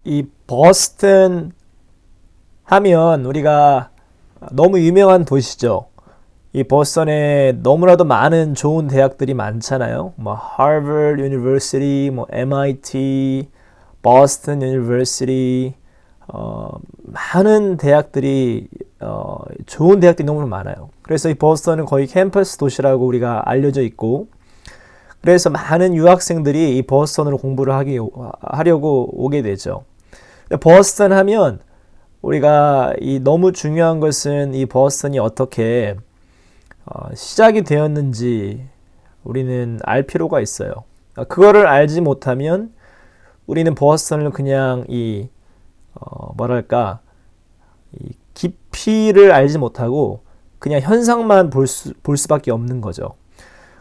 이 버스턴 하면 우리가 너무 유명한 도시죠. 이 버스턴에 너무나도 많은 좋은 대학들이 많잖아요. 뭐 하버드 유니버시티, 뭐 MIT, 버스턴 유니버시티, 많은 대학들이 좋은 대학들이 너무 많아요. 그래서 이 버스턴은 거의 캠퍼스 도시라고 우리가 알려져 있고, 그래서 많은 유학생들이 이 버스턴으로 공부를 하려고 오게 되죠. 버스턴 하면 우리가 이 너무 중요한 것은 이 버스턴이 어떻게 시작이 되었는지 우리는 알 필요가 있어요. 그거를 알지 못하면 우리는 버스턴을 그냥 뭐랄까 이 깊이를 알지 못하고 그냥 현상만 볼 수밖에 없는 거죠.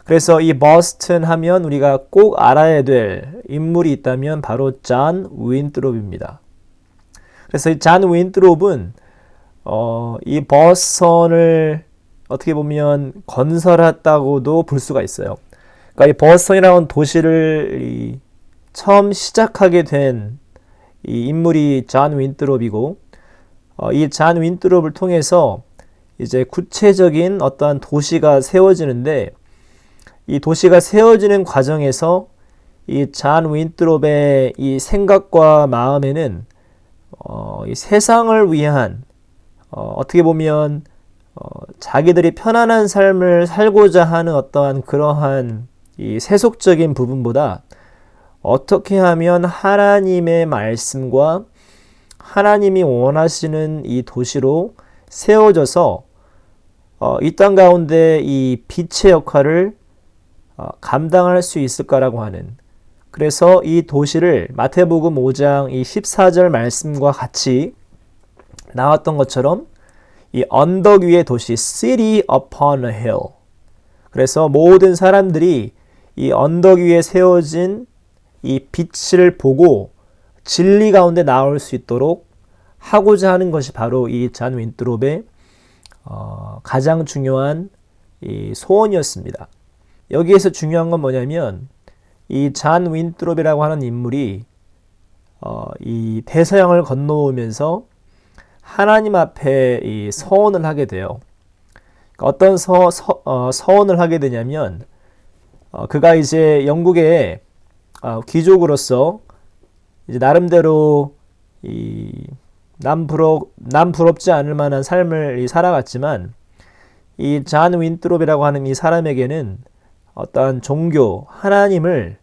그래서 이 버스턴 하면 우리가 꼭 알아야 될 인물이 있다면 바로 존 윈트롭입니다. 그래서 이 존 윈트롭은 이 버스턴을 어떻게 보면 건설했다고도 볼 수가 있어요. 그러니까 이 버스턴이라는 도시를 처음 시작하게 된 이 인물이 존 윈트롭이고, 이 존 윈트롭을 통해서 이제 구체적인 어떠한 도시가 세워지는데, 이 도시가 세워지는 과정에서 이 존 윈트롭의 이 생각과 마음에는 이 세상을 위한 어떻게 보면 자기들이 편안한 삶을 살고자 하는 어떠한 그러한 이 세속적인 부분보다 어떻게 하면 하나님의 말씀과 하나님이 원하시는 이 도시로 세워져서 이 땅 가운데 이 빛의 역할을 감당할 수 있을까라고 하는, 그래서 이 도시를 마태복음 5장 이 14절 말씀과 같이 나왔던 것처럼 이 언덕 위의 도시, city upon a hill. 그래서 모든 사람들이 이 언덕 위에 세워진 이 빛을 보고 진리 가운데 나올 수 있도록 하고자 하는 것이 바로 이 존 윈트롭의 가장 중요한 이 소원이었습니다. 여기에서 중요한 건 뭐냐면 이 존 윈트롭이라고 하는 인물이 이 대서양을 건너오면서 하나님 앞에 이 서원을 하게 돼요. 어떤 서원을 하게 되냐면 그가 이제 영국의 귀족으로서 이제 나름대로 이 남부럽지 않을 만한 삶을 살아갔지만, 이 존 윈트롭이라고 하는 이 사람에게는 어떠한 종교, 하나님을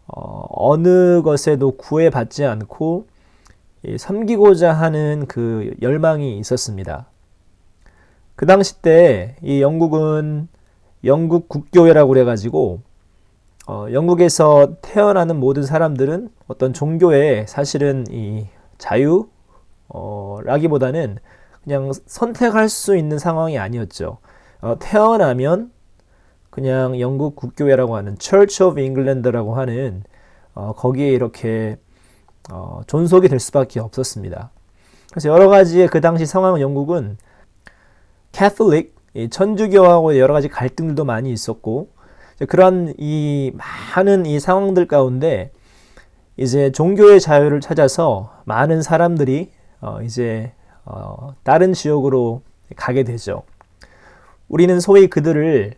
어느 것에도 구애받지 않고 섬기고자 하는 그 열망이 있었습니다. 그 당시 때 이 영국은 영국 국교회라고 그래가지고 영국에서 태어나는 모든 사람들은 어떤 종교에 사실은 이 자유라기보다는 그냥 선택할 수 있는 상황이 아니었죠. 태어나면 그냥 영국 국교회라고 하는 Church of England라고 하는 거기에 이렇게 존속이 될 수밖에 없었습니다. 그래서 여러 가지의 그 당시 상황은 영국은 캐톨릭, 천주교하고 여러 가지 갈등들도 많이 있었고, 그런 이 많은 이 상황들 가운데 이제 종교의 자유를 찾아서 많은 사람들이 이제 다른 지역으로 가게 되죠. 우리는 소위 그들을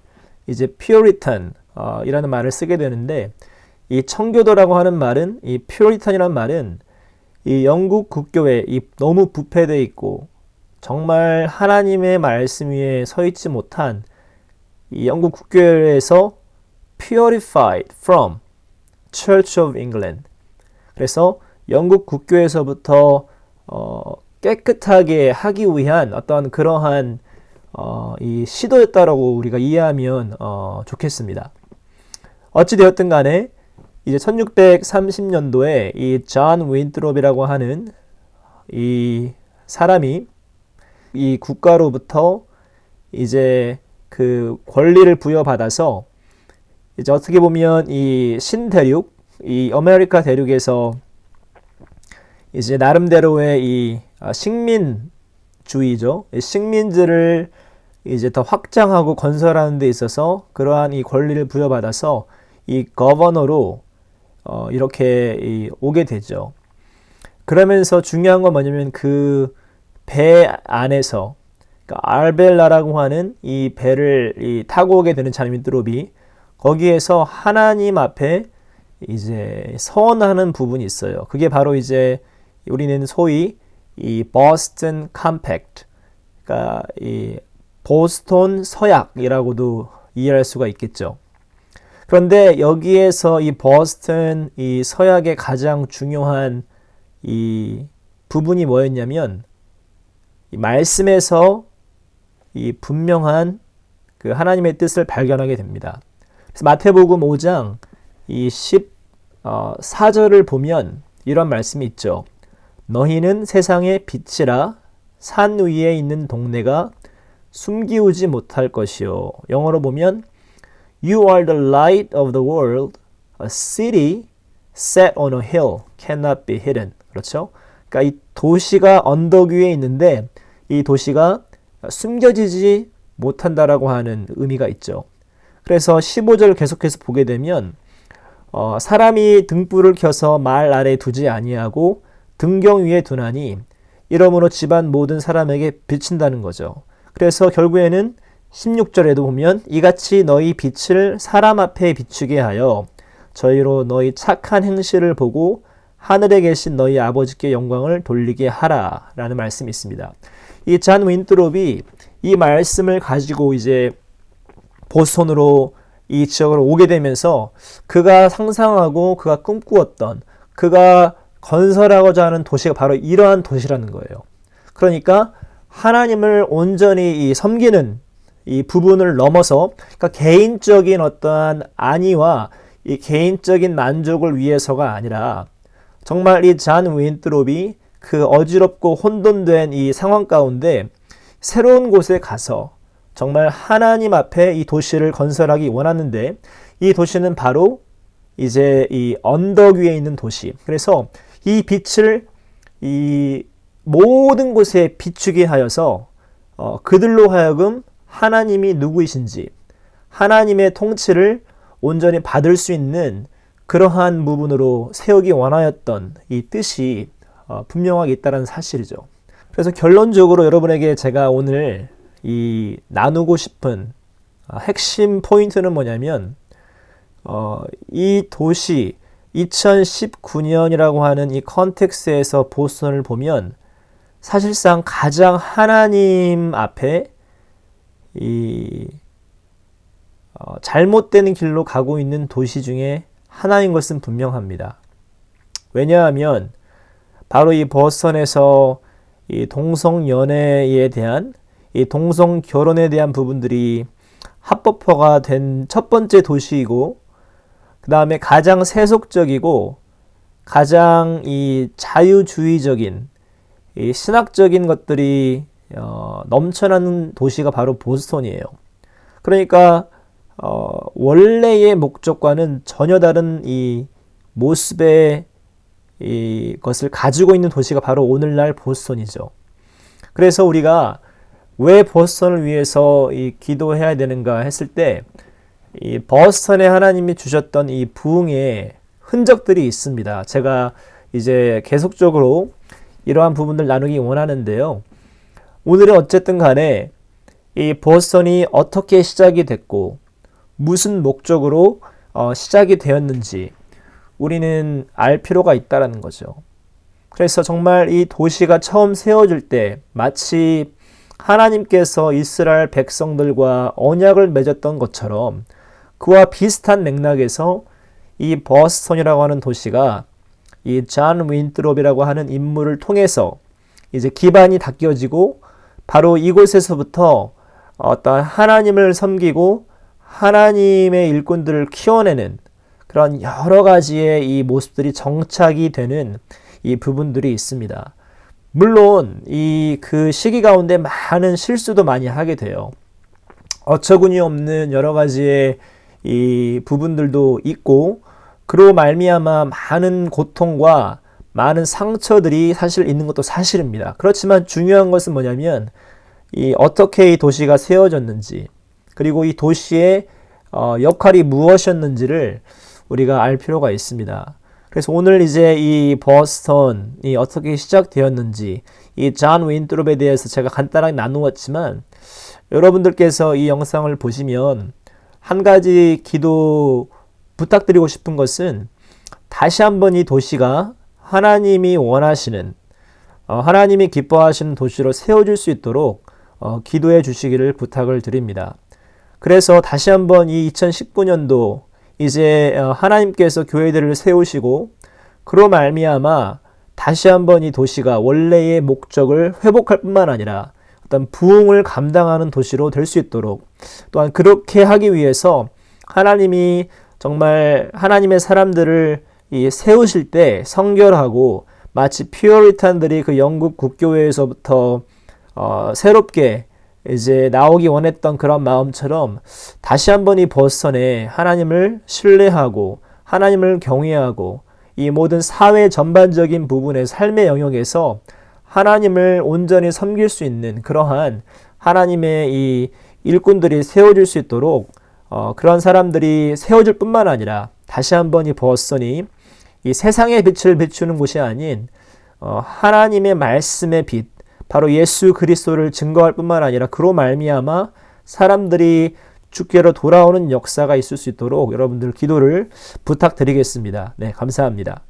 이제 퓨리탄 이라는 말을 쓰게 되는데, 이 청교도라고 하는 말은, 이 퓨리탄이라는 말은 이 영국 국교에 너무 부패되어 있고 정말 하나님의 말씀 위에 서 있지 못한 이 영국 국교에서 purified from Church of England. 그래서 영국 국교에서부터 깨끗하게 하기 위한 어떤 그러한 이 시도였다라고 우리가 이해하면 좋겠습니다. 어찌 되었든 간에 이제 1630년도에 이 존 윈트롭이라고 하는 이 사람이 이 국가로부터 이제 그 권리를 부여받아서 이제 어떻게 보면 이 신대륙, 이 아메리카 대륙에서 이제 나름대로의 이 식민주의죠. 식민지를 이제 더 확장하고 건설하는 데 있어서 그러한 이 권리를 부여받아서 이 거버너로 이렇게 오게 되죠. 그러면서 중요한 건 뭐냐면 그 배 안에서 그러니까 알벨라라고 하는 이 배를 타고 오게 되는 자민드롭이 거기에서 하나님 앞에 이제 서원하는 부분이 있어요. 그게 바로 이제 우리는 소위 이 보스턴 컴팩트, 그러니까 이 보스턴 서약이라고도 이해할 수가 있겠죠. 그런데 여기에서 이 보스턴 이 서약의 가장 중요한 이 부분이 뭐였냐면 이 말씀에서 이 분명한 그 하나님의 뜻을 발견하게 됩니다. 그래서 마태복음 5장 이 14절을 보면 이런 말씀이 있죠. 너희는 세상의 빛이라 산 위에 있는 동네가 숨기우지 못할 것이요. 영어로 보면 You are the light of the world. A city set on a hill cannot be hidden. 그렇죠? 그러니까 이 도시가 언덕 위에 있는데 이 도시가 숨겨지지 못한다라고 하는 의미가 있죠. 그래서 15절 계속해서 보게 되면 사람이 등불을 켜서 말 아래 두지 아니하고 등경 위에 두나니 이러므로 집안 모든 사람에게 비친다는 거죠. 그래서 결국에는 16절에도 보면 이같이 너희 빛을 사람 앞에 비추게 하여 저희로 너희 착한 행실을 보고 하늘에 계신 너희 아버지께 영광을 돌리게 하라 라는 말씀이 있습니다. 이 잔 윈트롭이 이 말씀을 가지고 이제 보스턴으로 이 지역으로 오게 되면서 그가 상상하고 그가 꿈꾸었던 그가 건설하고자 하는 도시가 바로 이러한 도시라는 거예요. 그러니까 하나님을 온전히 섬기는 이 부분을 넘어서 그러니까 개인적인 어떠한 안위와 이 개인적인 만족을 위해서가 아니라 정말 이 잔 윈트롭이 그 어지럽고 혼돈된 이 상황 가운데 새로운 곳에 가서 정말 하나님 앞에 이 도시를 건설하기 원하는데 이 도시는 바로 이제 이 언덕 위에 있는 도시. 그래서 이 빛을 이 모든 곳에 비추게 하여서 그들로 하여금 하나님이 누구이신지 하나님의 통치를 온전히 받을 수 있는 그러한 부분으로 세우기 원하였던 이 뜻이 분명하게 있다는 사실이죠. 그래서 결론적으로 여러분에게 제가 오늘 이 나누고 싶은 핵심 포인트는 뭐냐면 이 도시 2019년이라고 하는 이 컨텍스트에서 보스턴을 보면 사실상 가장 하나님 앞에 이 잘못되는 길로 가고 있는 도시 중에 하나인 것은 분명합니다. 왜냐하면 바로 이 보스턴에서 이 동성 연애에 대한 이 동성 결혼에 대한 부분들이 합법화가 된 첫 번째 도시이고 그 다음에 가장 세속적이고 가장 이 자유주의적인 이 신학적인 것들이 넘쳐나는 도시가 바로 보스턴이에요. 그러니까 원래의 목적과는 전혀 다른 이 모습의 이것을 가지고 있는 도시가 바로 오늘날 보스턴이죠. 그래서 우리가 왜 보스턴을 위해서 기도해야 되는가 했을 때 이 보스턴에 하나님이 주셨던 이 부흥의 흔적들이 있습니다. 제가 이제 계속적으로 이러한 부분들 나누기 원하는데요. 오늘은 어쨌든 간에 이 보스턴이 어떻게 시작이 됐고 무슨 목적으로 시작이 되었는지 우리는 알 필요가 있다는 거죠. 그래서 정말 이 도시가 처음 세워질 때 마치 하나님께서 이스라엘 백성들과 언약을 맺었던 것처럼 그와 비슷한 맥락에서 이 보스턴이라고 하는 도시가 이 잔 윈트롭이라고 하는 인물을 통해서 이제 기반이 닦여지고 바로 이곳에서부터 어떤 하나님을 섬기고 하나님의 일꾼들을 키워내는 그런 여러 가지의 이 모습들이 정착이 되는 이 부분들이 있습니다. 물론 그 시기 가운데 많은 실수도 많이 하게 돼요. 어처구니 없는 여러 가지의 이 부분들도 있고 그로 말미암아 많은 고통과 많은 상처들이 사실 있는 것도 사실입니다. 그렇지만 중요한 것은 뭐냐면 어떻게 이 도시가 세워졌는지 그리고 이 도시의 역할이 무엇이었는지를 우리가 알 필요가 있습니다. 그래서 오늘 이제 이 버스턴이 어떻게 시작되었는지 이 존 윈트롭에 대해서 제가 간단하게 나누었지만 여러분들께서 이 영상을 보시면 한 가지 기도 부탁드리고 싶은 것은 다시 한번 이 도시가 하나님이 원하시는 하나님이 기뻐하시는 도시로 세워질 수 있도록 기도해 주시기를 부탁을 드립니다. 그래서 다시 한번 이 2019년도 이제 하나님께서 교회들을 세우시고 그로 말미암아 다시 한번 이 도시가 원래의 목적을 회복할 뿐만 아니라 어떤 부흥을 감당하는 도시로 될 수 있도록 또한 그렇게 하기 위해서 하나님이 정말 하나님의 사람들을 세우실 때 성결하고 마치 퓨어리탄들이 그 영국 국교회에서부터 새롭게 이제 나오기 원했던 그런 마음처럼 다시 한번 이 버스턴에 하나님을 신뢰하고 하나님을 경외하고 이 모든 사회 전반적인 부분의 삶의 영역에서 하나님을 온전히 섬길 수 있는 그러한 하나님의 이 일꾼들이 세워질 수 있도록 그런 사람들이 세워질 뿐만 아니라 다시 한번 이 버스턴이 이 세상의 빛을 비추는 곳이 아닌 하나님의 말씀의 빛 바로 예수 그리스도를 증거할 뿐만 아니라 그로 말미암아 사람들이 주께로 돌아오는 역사가 있을 수 있도록 여러분들 기도를 부탁드리겠습니다. 네, 감사합니다.